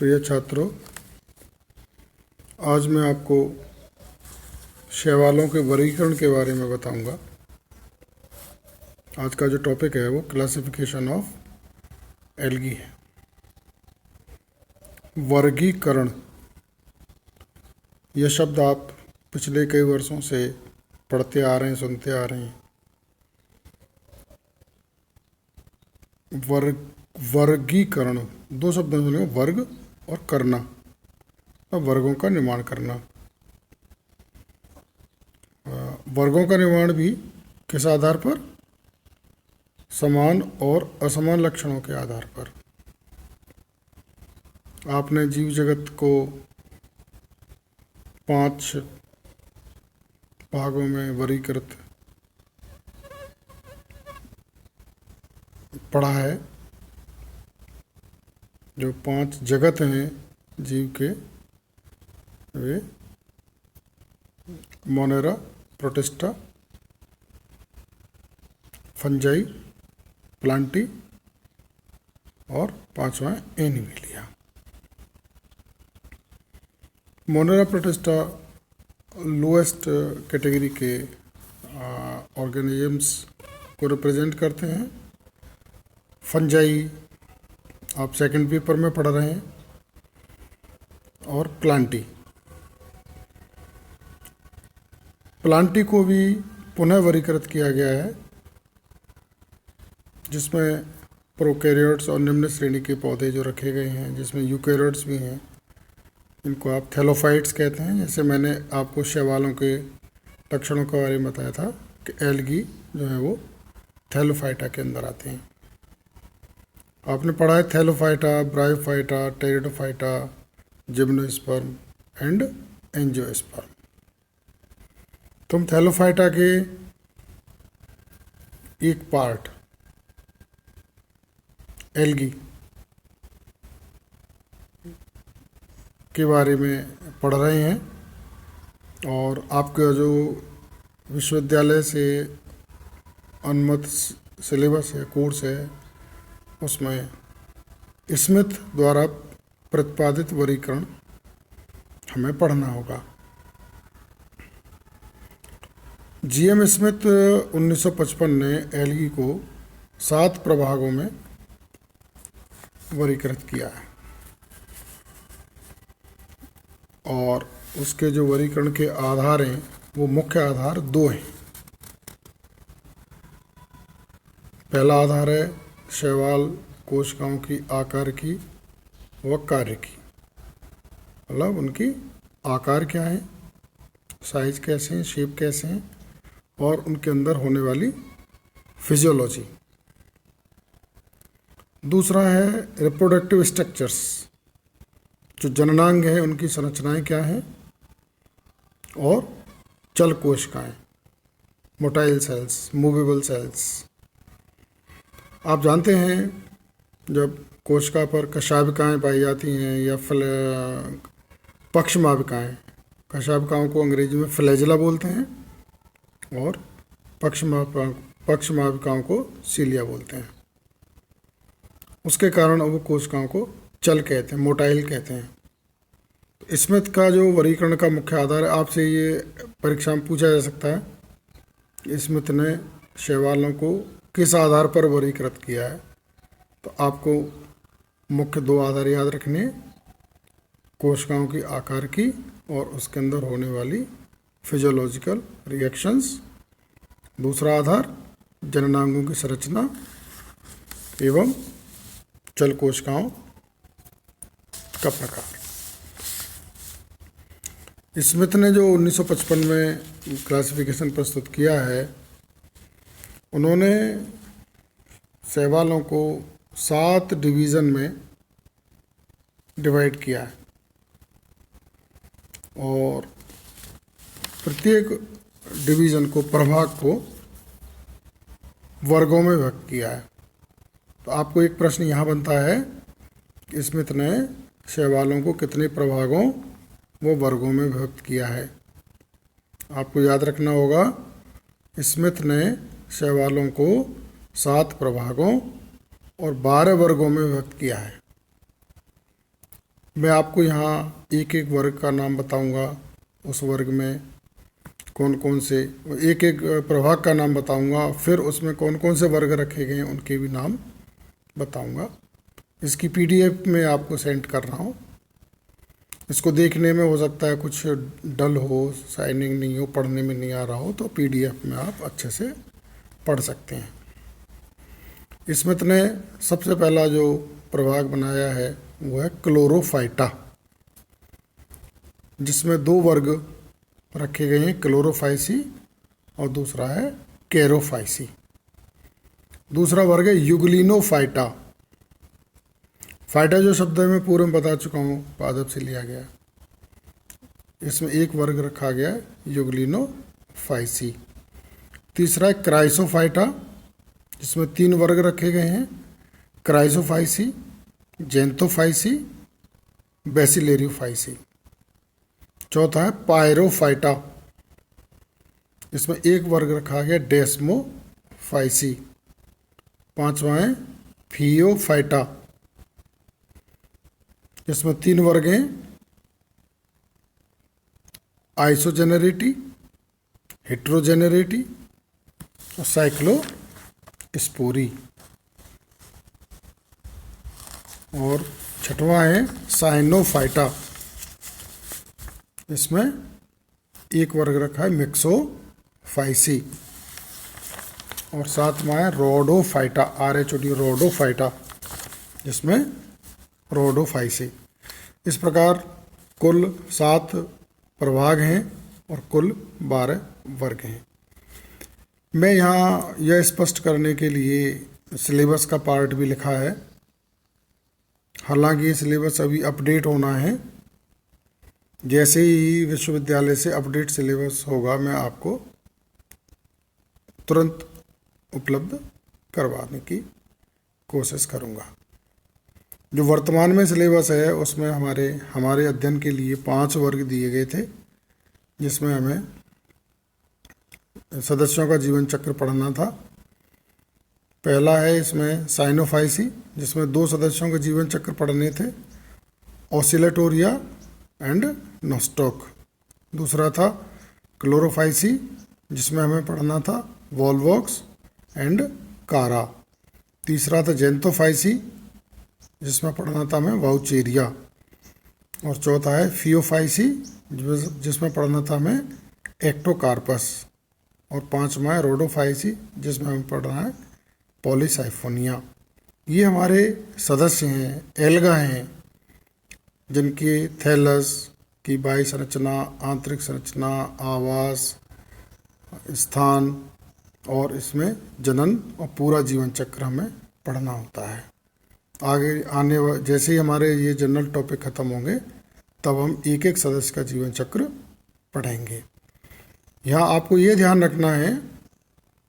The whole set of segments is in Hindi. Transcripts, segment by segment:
प्रिय छात्रों, आज मैं आपको शैवालों के वर्गीकरण के बारे में बताऊंगा। आज का जो टॉपिक है वो क्लासिफिकेशन ऑफ एल्गी है। वर्गीकरण, यह शब्द आप पिछले कई वर्षों से पढ़ते आ रहे हैं, सुनते आ रहे हैं। वर्गीकरण दो शब्द हैं, वर्ग और करना, और वर्गों का निर्माण करना। वर्गों का निर्माण भी किस आधार पर? समान और असमान लक्षणों के आधार पर। आपने जीव जगत को 5 भागों में वर्गीकृत पढ़ा है। जो 5 जगत हैं जीव के, वे मोनेरा, प्रोटिस्टा, फंजाई, प्लांटी और 5वां Animalia. Monera, Protista lowest category के ऑर्गेनिजम्स को रिप्रेजेंट करते हैं। फंजाई आप सेकंड पेपर में पढ़ रहे हैं, और प्लांटी को भी पुनः वर्गीकृत किया गया है, जिसमें प्रोकैरियोट्स और निम्न श्रेणी के पौधे जो रखे गए हैं, जिसमें यूकैरियोट्स भी हैं। इनको आप थैलोफाइट्स कहते हैं। जैसे मैंने आपको शैवालों के लक्षणों के बारे में बताया था कि एल्गी जो है वो थैलोफाइटा के अंदर आते हैं। आपने पढ़ा है Thallophyta, bryophyta, pteridophyta, gymnosperm and angiosperm. तुम थैलोफाइटा के एक पार्ट एल्गी के बारे में पढ़ रहे हैं, और आपका जो विश्वविद्यालय से अनुमत सिलेबस है, कोर्स है, उसमें स्मिथ द्वारा प्रतिपादित वर्गीकरण हमें पढ़ना होगा। जीएम स्मिथ 1955 ने एल्गी को 7 प्रभागों में वर्गीकृत किया है, और उसके जो वर्गीकरण के आधार हैं वो मुख्य आधार 2 हैं। पहला आधार है शैवाल कोशिकाओं की आकार की व कार्य की, मतलब उनकी आकार क्या है, साइज कैसे हैं, शेप कैसे हैं, और उनके अंदर होने वाली फिजियोलॉजी। दूसरा है रिप्रोडक्टिव स्ट्रक्चर्स, जो जननांग है उनकी संरचनाएं क्या हैं, और चल कोशिकाएं, मोटाइल सेल्स, मूवेबल सेल्स। आप जानते हैं जब कोशिका पर कशाभिकाएं पाई जाती हैं या पक्षमाभिकाएं, कशाभिकाओं को अंग्रेजी में फ्लैजेला बोलते हैं, और पक्षमाभिकाओं को सीलिया बोलते हैं। उसके कारण वो कोशिकाओं को चल कहते हैं, मोटाइल कहते हैं। स्मिथ का जो वर्गीकरण का मुख्य आधार है, आपसे ये परीक्षा में पूछा जा सकता है कि स्मिथ ने शैवालों को किस आधार पर वर्गीकृत किया है। तो आपको मुख्य 2 आधार याद रखने, कोशिकाओं की आकार की और उसके अंदर होने वाली फिजियोलॉजिकल रिएक्शंस। दूसरा आधार जननांगों की संरचना एवं चल कोशिकाओं का प्रकार। स्मिथ ने जो 1955 में क्लासिफिकेशन प्रस्तुत किया है, उन्होंने शैवालों को 7 डिवीज़न में डिवाइड किया है, और प्रत्येक डिवीज़न को, प्रभाग को वर्गों में विभक्त किया है। तो आपको एक प्रश्न यहाँ बनता है कि स्मिथ ने शैवालों को कितने प्रभागों व वर्गों में विभक्त किया है। आपको याद रखना होगा, स्मिथ ने शैवालों को 7 प्रभागों और 12 वर्गों में विभक्त किया है। मैं आपको यहाँ एक एक वर्ग का नाम बताऊंगा, उस वर्ग में कौन कौन से, एक एक प्रभाग का नाम बताऊंगा, फिर उसमें कौन कौन से वर्ग रखे गए हैं उनके भी नाम बताऊंगा। इसकी पीडीएफ में आपको सेंड कर रहा हूँ। इसको देखने में हो सकता है कुछ डल हो, शाइनिंग नहीं हो, पढ़ने में नहीं आ रहा हो, तो पीडीएफ में आप अच्छे से पढ़ सकते हैं। स्मिथ ने सबसे पहला जो प्रभाग बनाया है वो है क्लोरोफाइटा, जिसमें दो वर्ग रखे गए हैं, क्लोरोफाइसी और दूसरा है कैरोफाइसी। दूसरा वर्ग है युगलिनोफाइटा। फाइटा जो शब्द है मैं पूर्व में बता चुका हूँ, पादप से लिया गया। इसमें एक वर्ग रखा गया है युगलिनोफाइसी। तीसरा है क्राइसोफाइटा, जिसमें तीन वर्ग रखे गए हैं, क्राइसोफाइसी, जेंथोफाइसी, बेसिलेरियोफाइसी। चौथा है पायरोफाइटा, इसमें एक वर्ग रखा गया डेस्मोफाइसी। पांचवा है फियोफाइटा, इसमें तीन वर्ग हैं, आइसोजेनेरेटी, हेट्रोजेनेरेटी और साइक्लोस्पोरी। और छठवां है साइनोफाइटा, इसमें एक वर्ग रखा है मिक्सोफाइसी। और सातवां है रोडोफाइटा, RHOD रोडोफाइटा, जिसमें रोडोफाइसी। इस प्रकार कुल 7 प्रभाग हैं और कुल 12 वर्ग हैं। मैं यहाँ यह स्पष्ट करने के लिए सिलेबस का पार्ट भी लिखा है। हालांकि ये सिलेबस अभी अपडेट होना है, जैसे ही विश्वविद्यालय से अपडेट सिलेबस होगा मैं आपको तुरंत उपलब्ध करवाने की कोशिश करूँगा। जो वर्तमान में सिलेबस है उसमें हमारे अध्ययन के लिए 5 वर्ग दिए गए थे, जिसमें हमें सदस्यों का जीवन चक्र पढ़ना था। पहला है इसमें साइनोफाइसी, जिसमें 2 सदस्यों के जीवन चक्र पढ़ने थे, ऑसिलेटोरिया एंड नोस्टॉक। दूसरा था क्लोरोफाइसी, जिसमें हमें पढ़ना था वॉल्वॉक्स एंड कारा। तीसरा था जेंथोफाइसी, जिसमें पढ़ना था हमें वाउचेरिया। और चौथा है फियोफाइसी, जिसमें पढ़ना था हमें एक्टोकार्पस। और पांचवा है रोडोफाइसी, जिसमें हमें पढ़ना है पॉलीसाइफोनिया। ये हमारे सदस्य हैं, एल्गा हैं, जिनके थैलस की बाह्य संरचना, आंतरिक संरचना, आवास स्थान और इसमें जनन और पूरा जीवन चक्र हमें पढ़ना होता है। आगे जैसे ही हमारे ये जनरल टॉपिक ख़त्म होंगे तब हम एक एक सदस्य का जीवन चक्र पढ़ेंगे। यहाँ आपको ये ध्यान रखना है,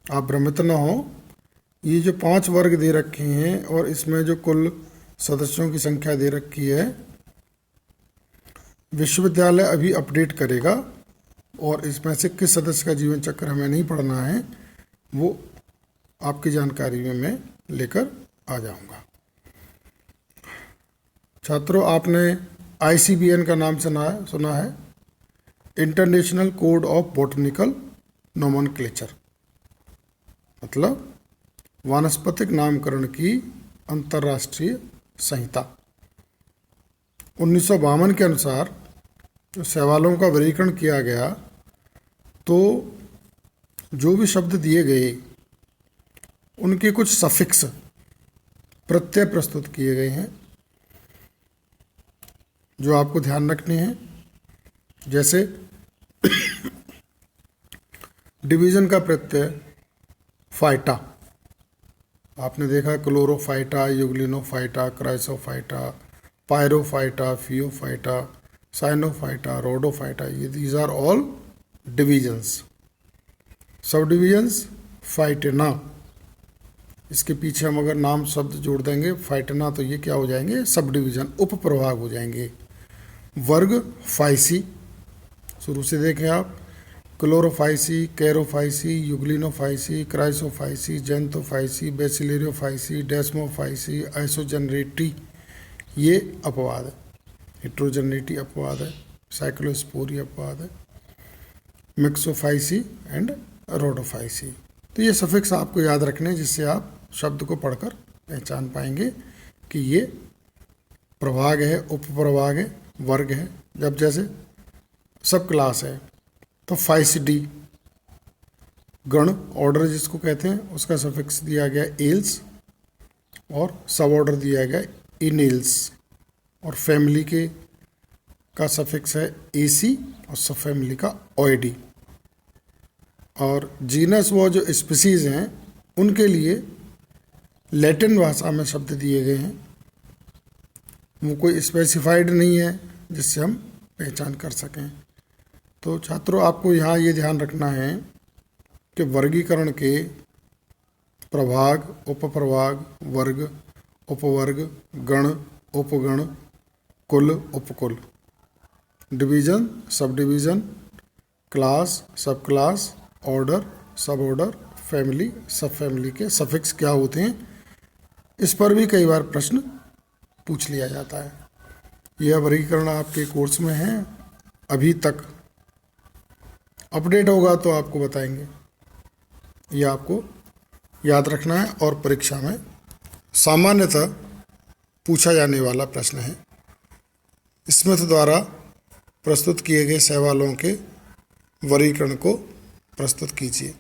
आप भ्रमित न हो, ये जो 5 वर्ग दे रखे हैं और इसमें जो कुल सदस्यों की संख्या दे रखी है, विश्वविद्यालय अभी अपडेट करेगा और इसमें से किस सदस्य का जीवन चक्र हमें नहीं पढ़ना है वो आपकी जानकारी में मैं लेकर आ जाऊंगा। छात्रों, आपने ICBN का नाम सुना है, international code of botanical nomenclature, मतलब वानस्पतिक नामकरण की अंतर्राष्ट्रीय संहिता। 1952 के अनुसार जो सवालों का वर्गीकरण किया गया, तो जो भी शब्द दिए गए उनके कुछ सफिक्स प्रत्यय प्रस्तुत किए गए हैं जो आपको ध्यान रखने हैं। जैसे डिवीजन का प्रत्यय फाइटा, आपने देखा क्लोरोफाइटा, युगलिनोफाइटा, क्राइसोफाइटा, पायरोफाइटा, फियोफाइटा, साइनोफाइटा, रोडोफाइटा, ये दीज आर ऑल डिवीजन्स। सब डिवीजन्स फाइटेना, इसके पीछे हम अगर नाम शब्द जोड़ देंगे फाइटेना तो ये क्या हो जाएंगे, सब डिवीजन, उप प्रभाग हो जाएंगे। वर्ग फाइसी, शुरू से देखें आप, क्लोरोफाइसी, कैरोफाइसी, युगलिनोफाइसी, क्राइसोफाइसी, जेंथोफाइसी, बेसिलेरियोफाइसी, डेस्मोफाइसी, आइसोजेनरेटी, ये अपवाद है। हेट्रोजेनिटी अपवाद है, साइक्लोस्पोरी अपवाद है, मिक्सोफाइसी एंड रोडोफाइसी। तो ये सफिक्स आपको याद रखने हैं, जिससे आप शब्द को पढ़कर पहचान पाएंगे कि ये प्रभाग है, उपप्रभाग है, वर्ग है। जब जैसे सब क्लास है तो फाइसिडी, गण ऑर्डर जिसको कहते हैं उसका सफिक्स दिया गया एल्स, और सब ऑर्डर दिया गया इनेल्स, और फैमिली के का सफिक्स है एसी, और सब फैमिली का ओइडी। और जीनस वो जो स्पीसीज हैं उनके लिए लैटिन भाषा में शब्द दिए गए हैं, वो कोई स्पेसिफाइड नहीं है जिससे हम पहचान कर सकें। तो छात्रों, आपको यहाँ ये ध्यान रखना है कि वर्गीकरण के प्रभाग, उपप्रभाग, वर्ग, उपवर्ग, गण, उपगण, कुल, उपकुल, डिवीजन, सब डिवीजन, क्लास, सब क्लास, ऑर्डर, सब ऑर्डर, फैमिली, सब फैमिली के सफिक्स क्या होते हैं, इस पर भी कई बार प्रश्न पूछ लिया जाता है। यह वर्गीकरण आपके कोर्स में है, अभी तक अपडेट होगा तो आपको बताएंगे। यह आपको याद रखना है और परीक्षा में सामान्यतः पूछा जाने वाला प्रश्न है। स्मिथ द्वारा प्रस्तुत किए गए सवालों के वर्गीकरण को प्रस्तुत कीजिए।